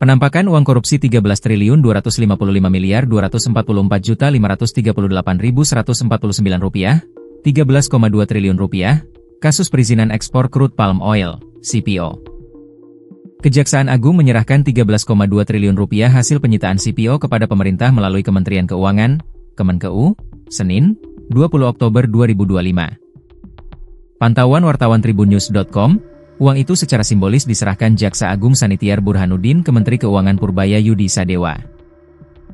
Penampakan uang korupsi 13.254.244.538.149 rupiah, 13,2 triliun rupiah, kasus perizinan ekspor crude palm oil, CPO. Kejaksaan Agung menyerahkan 13,2 triliun rupiah hasil penyitaan CPO kepada pemerintah melalui Kementerian Keuangan, Kemenkeu, Senin, 20 Oktober 2025. Pantauan wartawan tribunnews.com, uang itu secara simbolis diserahkan Jaksa Agung Sanitiar Burhanuddin ke Menteri Keuangan Purbaya Yudi Sadewa.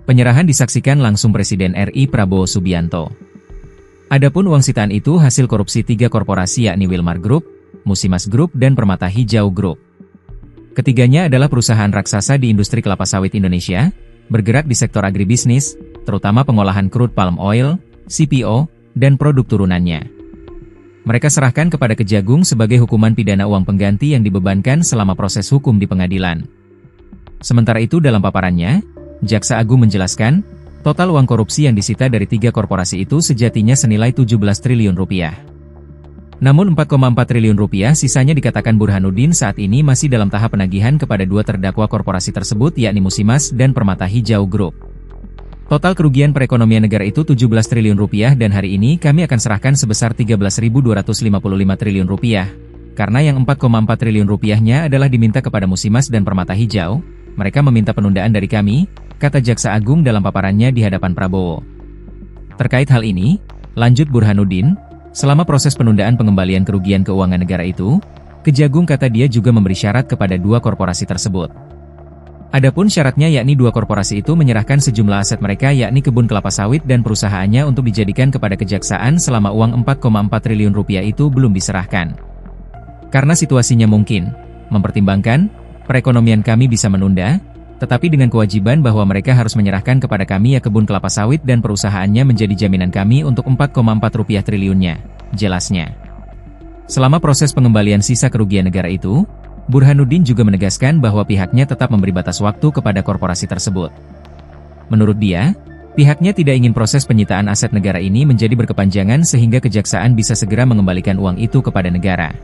Penyerahan disaksikan langsung Presiden RI Prabowo Subianto. Adapun uang sitaan itu hasil korupsi 3 korporasi yakni Wilmar Group, Musimas Group dan Permata Hijau Group. Ketiganya adalah perusahaan raksasa di industri kelapa sawit Indonesia, bergerak di sektor agribisnis, terutama pengolahan crude palm oil, CPO, dan produk turunannya. Mereka serahkan kepada Kejagung sebagai hukuman pidana uang pengganti yang dibebankan selama proses hukum di pengadilan. Sementara itu dalam paparannya, Jaksa Agung menjelaskan, total uang korupsi yang disita dari 3 korporasi itu sejatinya senilai 17 triliun rupiah. Namun 4,4 triliun rupiah sisanya dikatakan Burhanuddin saat ini masih dalam tahap penagihan kepada 2 terdakwa korporasi tersebut yakni Musimas dan Permata Hijau Group. Total kerugian perekonomian negara itu 17 triliun rupiah dan hari ini kami akan serahkan sebesar 13.255 triliun rupiah. Karena yang 4,4 triliun rupiahnya adalah diminta kepada Musimas dan Permata Hijau, mereka meminta penundaan dari kami, kata Jaksa Agung dalam paparannya di hadapan Prabowo. Terkait hal ini, lanjut Burhanuddin, selama proses penundaan pengembalian kerugian keuangan negara itu, Kejagung kata dia juga memberi syarat kepada 2 korporasi tersebut. Adapun syaratnya yakni 2 korporasi itu menyerahkan sejumlah aset mereka yakni kebun kelapa sawit dan perusahaannya untuk dijadikan kepada kejaksaan selama uang 4,4 triliun rupiah itu belum diserahkan. Karena situasinya mungkin, mempertimbangkan, perekonomian kami bisa menunda, tetapi dengan kewajiban bahwa mereka harus menyerahkan kepada kami ya kebun kelapa sawit dan perusahaannya menjadi jaminan kami untuk 4,4 rupiah triliunnya, jelasnya. Selama proses pengembalian sisa kerugian negara itu, Burhanuddin juga menegaskan bahwa pihaknya tetap memberi batas waktu kepada korporasi tersebut. Menurut dia, pihaknya tidak ingin proses penyitaan aset negara ini menjadi berkepanjangan sehingga kejaksaan bisa segera mengembalikan uang itu kepada negara.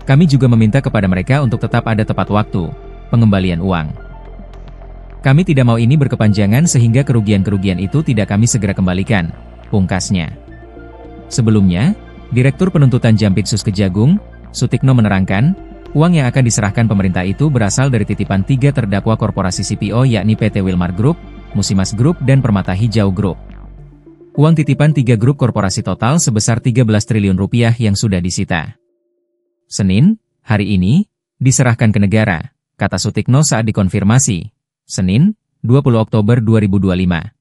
Kami juga meminta kepada mereka untuk tetap ada tepat waktu pengembalian uang. Kami tidak mau ini berkepanjangan sehingga kerugian-kerugian itu tidak kami segera kembalikan, pungkasnya. Sebelumnya, Direktur Penuntutan Jampitsus Kejagung, Sutikno menerangkan, uang yang akan diserahkan pemerintah itu berasal dari titipan 3 terdakwa korporasi CPO yakni PT Wilmar Group, Musimas Group dan Permata Hijau Group. Uang titipan 3 grup korporasi total sebesar 13 triliun rupiah yang sudah disita. Senin, hari ini, diserahkan ke negara, kata Sutikno saat dikonfirmasi. Senin, 20 Oktober 2025.